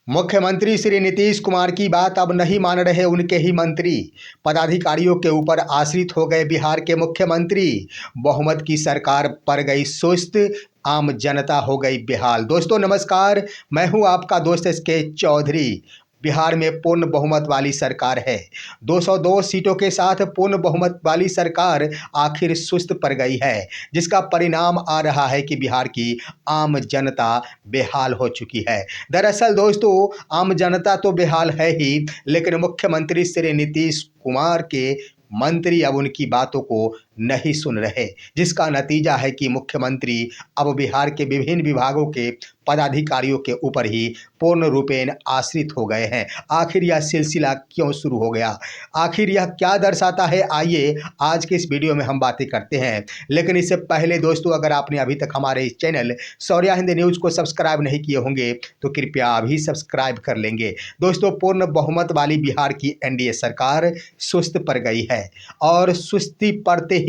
मुख्यमंत्री श्री नीतीश कुमार की बात अब नहीं मान रहे उनके ही मंत्री। पदाधिकारियों के ऊपर आश्रित हो गए बिहार के मुख्यमंत्री। बहुमत की सरकार पड़ गई सुस्त, आम जनता हो गई बेहाल। दोस्तों नमस्कार, मैं हूं आपका दोस्त एसके चौधरी। बिहार में पूर्ण बहुमत वाली सरकार है। 202 सीटों के साथ पूर्ण बहुमत वाली सरकार आखिर सुस्त पड़ गई है, जिसका परिणाम आ रहा है कि बिहार की आम जनता बेहाल हो चुकी है। दरअसल दोस्तों, आम जनता तो बेहाल है ही, लेकिन मुख्यमंत्री श्री नीतीश कुमार के मंत्री अब उनकी बातों को नहीं सुन रहे, जिसका नतीजा है कि मुख्यमंत्री अब बिहार के विभिन्न विभागों के पदाधिकारियों के ऊपर ही पूर्ण रूपेण आश्रित हो गए हैं। आखिर यह सिलसिला क्यों शुरू हो गया, आखिर यह क्या दर्शाता है, आइए आज के इस वीडियो में हम बातें करते हैं। लेकिन इससे पहले दोस्तों, अगर आपने अभी तक हमारे इस चैनल शौर्या हिंद न्यूज़ को सब्सक्राइब नहीं किए होंगे तो कृपया अभी सब्सक्राइब कर लेंगे। दोस्तों, पूर्ण बहुमत वाली बिहार की एनडीए सरकार सुस्त पड़ गई है और सुस्ती पड़ते ही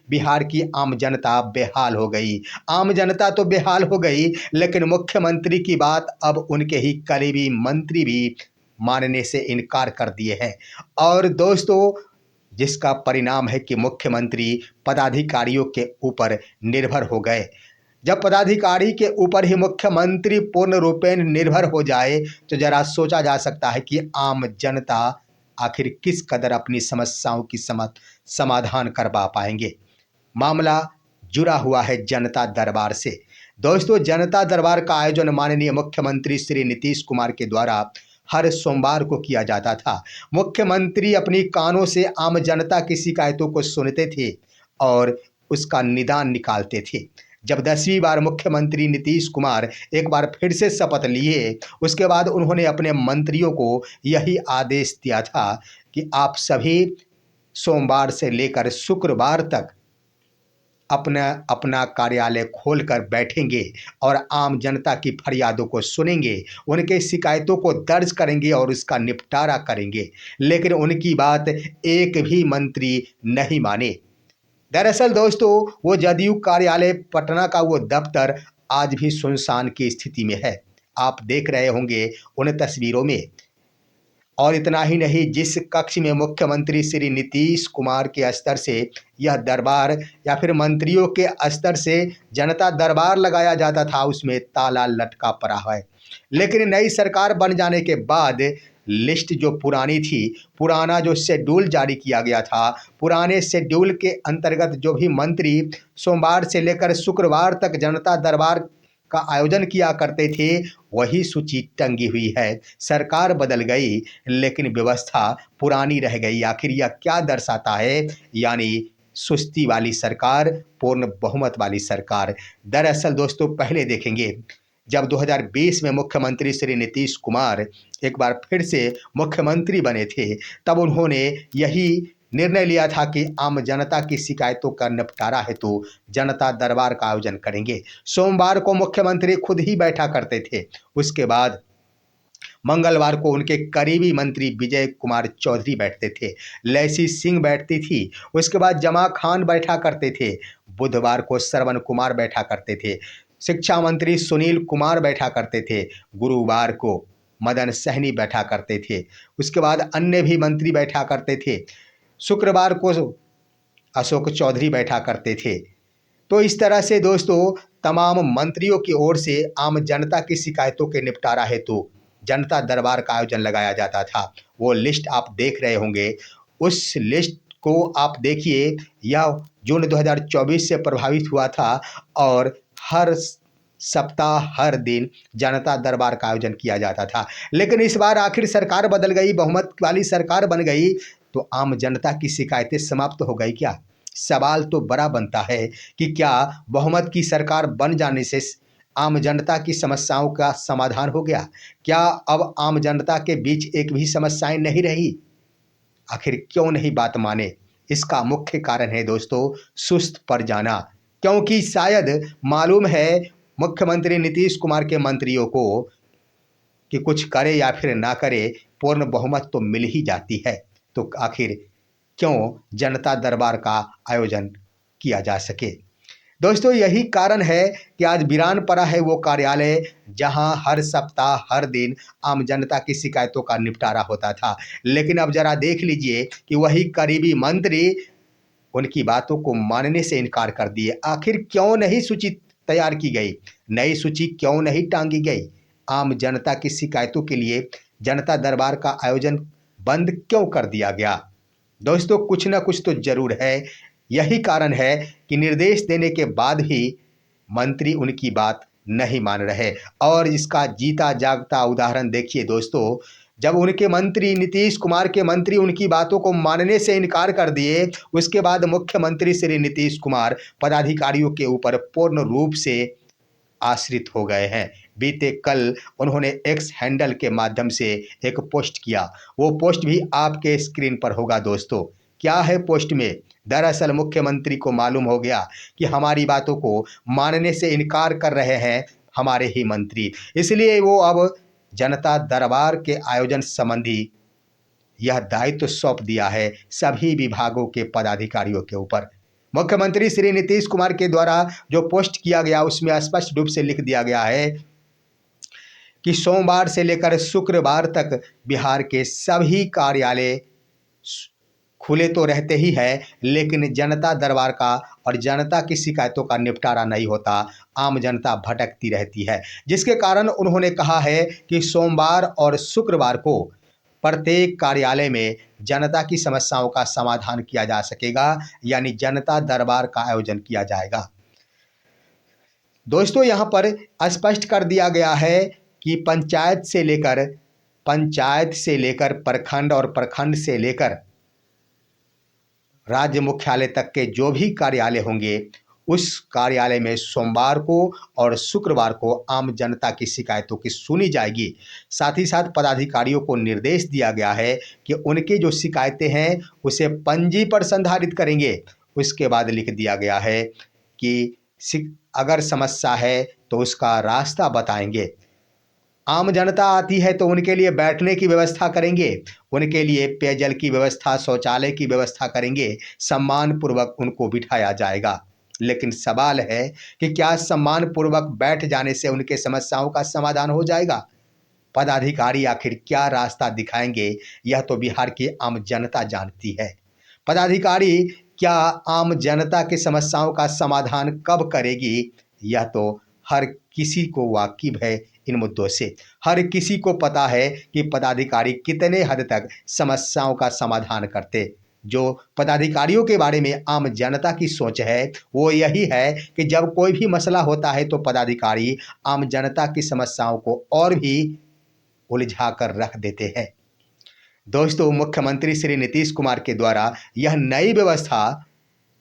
बिहार की आम जनता बेहाल हो गई। आम जनता तो बेहाल हो गई, लेकिन मुख्यमंत्री की बात अब उनके ही करीबी मंत्री भी मानने से इनकार कर दिए हैं। और दोस्तों, जिसका परिणाम है कि मुख्यमंत्री पदाधिकारियों के ऊपर निर्भर हो गए। जब पदाधिकारी के ऊपर ही मुख्यमंत्री पूर्ण रूपेण निर्भर हो जाए तो जरा सोचा जा सकता है कि आम जनता आखिर किस कदर अपनी समस्याओं की समाधान करवा पाएंगे। मामला जुड़ा हुआ है जनता दरबार से। दोस्तों, जनता दरबार का आयोजन माननीय मुख्यमंत्री श्री नीतीश कुमार के द्वारा हर सोमवार को किया जाता था। मुख्यमंत्री अपनी कानों से आम जनता की शिकायतों को सुनते थे और उसका निदान निकालते थे। जब 10वीं बार मुख्यमंत्री नीतीश कुमार एक बार फिर से शपथ लिए, उसके बाद उन्होंने अपने मंत्रियों को यही आदेश दिया था कि आप सभी सोमवार से लेकर शुक्रवार तक अपना अपना कार्यालय खोलकर बैठेंगे और आम जनता की फरियादों को सुनेंगे, उनके शिकायतों को दर्ज करेंगे और उसका निपटारा करेंगे। लेकिन उनकी बात एक भी मंत्री नहीं माने। दरअसल दोस्तों, वो जदयू कार्यालय पटना का वो दफ्तर आज भी सुनसान की स्थिति में है। आप देख रहे होंगे उन तस्वीरों में। और इतना ही नहीं, जिस कक्ष में मुख्यमंत्री श्री नीतीश कुमार के स्तर से यह दरबार या फिर मंत्रियों के स्तर से जनता दरबार लगाया जाता था, उसमें ताला लटका पड़ा है। लेकिन नई सरकार बन जाने के बाद लिस्ट जो पुरानी थी, पुराना जो शेड्यूल जारी किया गया था, पुराने शेड्यूल के अंतर्गत जो भी मंत्री सोमवार से लेकर शुक्रवार तक जनता दरबार का आयोजन किया करते थे, वही सूची टंगी हुई है। सरकार बदल गई लेकिन व्यवस्था पुरानी रह गई। आखिर यह क्या दर्शाता है? यानी सुस्ती वाली सरकार, पूर्ण बहुमत वाली सरकार। दरअसल दोस्तों, पहले देखेंगे जब 2020 में मुख्यमंत्री श्री नीतीश कुमार एक बार फिर से मुख्यमंत्री बने थे, तब उन्होंने यही निर्णय लिया था कि आम जनता की शिकायतों का निपटारा हेतु जनता दरबार का आयोजन करेंगे। सोमवार को मुख्यमंत्री खुद ही बैठा करते थे। उसके बाद मंगलवार को उनके करीबी मंत्री विजय कुमार चौधरी बैठते थे, लैसी सिंह बैठती थी, उसके बाद जमा खान बैठा करते थे, बुधवार को श्रवण कुमार बैठा करते थे, शिक्षा मंत्री सुनील कुमार बैठा करते थे, गुरुवार को मदन सहनी बैठा करते थे, उसके बाद अन्य भी मंत्री बैठा करते थे, शुक्रवार को अशोक चौधरी बैठा करते थे। तो इस तरह से दोस्तों, तमाम मंत्रियों की ओर से आम जनता की शिकायतों के निपटारा हेतु जनता दरबार का आयोजन लगाया जाता था। वो लिस्ट आप देख रहे होंगे। उस लिस्ट को आप देखिए, यह जून 2024 से प्रभावित हुआ था और हर सप्ताह हर दिन जनता दरबार का आयोजन किया जाता था। लेकिन इस बार आखिर सरकार बदल गई, बहुमत वाली सरकार बन गई, तो आम जनता की शिकायतें समाप्त हो गई क्या? सवाल तो बड़ा बनता है कि क्या बहुमत की सरकार बन जाने से आम जनता की समस्याओं का समाधान हो गया? क्या अब आम जनता के बीच एक भी समस्याएं नहीं रही? आखिर क्यों नहीं बात माने? इसका मुख्य कारण है दोस्तों सुस्त पड़ जाना। क्योंकि शायद मालूम है मुख्यमंत्री नीतीश कुमार के मंत्रियों को कि कुछ करे या फिर ना करे, पूर्ण बहुमत तो मिल ही जाती है। तो आखिर क्यों जनता दरबार का आयोजन किया जा सके? दोस्तों यही कारण है कि आज वीरान पड़ा है वो कार्यालय जहां हर सप्ताह हर दिन आम जनता की शिकायतों का निपटारा होता था। लेकिन अब जरा देख लीजिए कि वही करीबी मंत्री उनकी बातों को मानने से इनकार कर दिए। आखिर क्यों नहीं सूची तैयार की गई? नई सूची क्यों नहीं टांगी गई? आम जनता की शिकायतों के लिए जनता दरबार का आयोजन बंद क्यों कर दिया गया? दोस्तों कुछ ना कुछ तो जरूर है। यही कारण है कि निर्देश देने के बाद भी मंत्री उनकी बात नहीं मान रहे। और इसका जीता जागता उदाहरण देखिए दोस्तों, जब उनके मंत्री नीतीश कुमार के मंत्री उनकी बातों को मानने से इनकार कर दिए, उसके बाद मुख्यमंत्री श्री नीतीश कुमार पदाधिकारियों के ऊपर पूर्ण रूप से आश्रित हो गए हैं। बीते कल उन्होंने एक्स हैंडल के माध्यम से एक पोस्ट किया। वो पोस्ट भी आपके स्क्रीन पर होगा दोस्तों। क्या है पोस्ट में? दरअसल मुख्यमंत्री को मालूम हो गया कि हमारी बातों को मानने से इनकार कर रहे हैं हमारे ही मंत्री, इसलिए वो अब जनता दरबार के आयोजन संबंधी यह दायित्व सौंप दिया है सभी विभागों के पदाधिकारियों के ऊपर। मुख्यमंत्री श्री नीतीश कुमार के द्वारा जो पोस्ट किया गया उसमें स्पष्ट रूप से लिख दिया गया है कि सोमवार से लेकर शुक्रवार तक बिहार के सभी कार्यालय खुले तो रहते ही है, लेकिन जनता दरबार का और जनता की शिकायतों का निपटारा नहीं होता। आम जनता भटकती रहती है, जिसके कारण उन्होंने कहा है कि सोमवार और शुक्रवार को प्रत्येक कार्यालय में जनता की समस्याओं का समाधान किया जा सकेगा, यानी जनता दरबार का आयोजन किया जाएगा। दोस्तों यहाँ पर स्पष्ट कर दिया गया है कि पंचायत से लेकर प्रखंड और प्रखंड से लेकर राज्य मुख्यालय तक के जो भी कार्यालय होंगे उस कार्यालय में सोमवार को और शुक्रवार को आम जनता की शिकायतों की सुनी जाएगी। साथ ही साथ पदाधिकारियों को निर्देश दिया गया है कि उनके जो शिकायतें हैं उसे पंजी पर संधारित करेंगे। उसके बाद लिख दिया गया है कि अगर समस्या है तो उसका रास्ता बताएंगे। आम जनता आती है तो उनके लिए बैठने की व्यवस्था करेंगे, उनके लिए पेयजल की व्यवस्था, शौचालय की व्यवस्था करेंगे, सम्मान पूर्वक उनको बिठाया जाएगा। लेकिन सवाल है कि क्या सम्मान पूर्वक बैठ जाने से उनके समस्याओं का समाधान हो जाएगा? पदाधिकारी आखिर क्या रास्ता दिखाएंगे, यह तो बिहार की आम जनता जानती है। पदाधिकारी क्या आम जनता की समस्याओं का समाधान कब करेगी, यह तो हर किसी को वाकिफ है इन मुद्दों से। हर किसी को पता है कि पदाधिकारी कितने हद तक समस्याओं का समाधान करते। जो पदाधिकारियों के बारे में आम जनता की सोच है वो यही है कि जब कोई भी मसला होता है तो पदाधिकारी आम जनता की समस्याओं को और भी उलझा कर रख देते हैं। दोस्तों मुख्यमंत्री श्री नीतीश कुमार के द्वारा यह नई व्यवस्था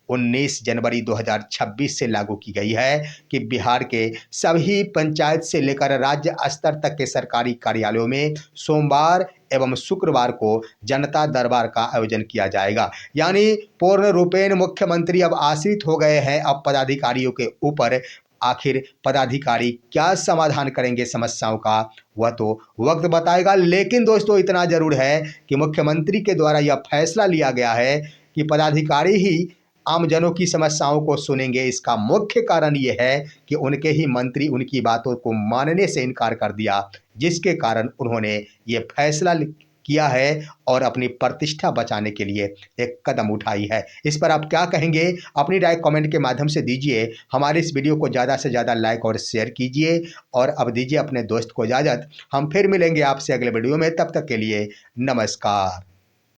19 जनवरी 2026 से लागू की गई है कि बिहार के सभी पंचायत से लेकर राज्य स्तर तक के सरकारी कार्यालयों में सोमवार एवं शुक्रवार को जनता दरबार का आयोजन किया जाएगा। यानी पूर्ण रूपेण मुख्यमंत्री अब आश्रित हो गए हैं अब पदाधिकारियों के ऊपर। आखिर पदाधिकारी क्या समाधान करेंगे समस्याओं का, वह तो वक्त बताएगा। लेकिन दोस्तों इतना जरूर है कि मुख्यमंत्री के द्वारा यह फैसला लिया गया है कि पदाधिकारी ही आमजनों की समस्याओं को सुनेंगे। इसका मुख्य कारण ये है कि उनके ही मंत्री उनकी बातों को मानने से इनकार कर दिया, जिसके कारण उन्होंने ये फैसला किया है और अपनी प्रतिष्ठा बचाने के लिए एक कदम उठाई है। इस पर आप क्या कहेंगे? अपनी राय कमेंट के माध्यम से दीजिए। हमारे इस वीडियो को ज़्यादा से ज़्यादा लाइक और शेयर कीजिए और अब दीजिए अपने दोस्त को इजाज़त। हम फिर मिलेंगे आपसे अगले वीडियो में, तब तक के लिए नमस्कार।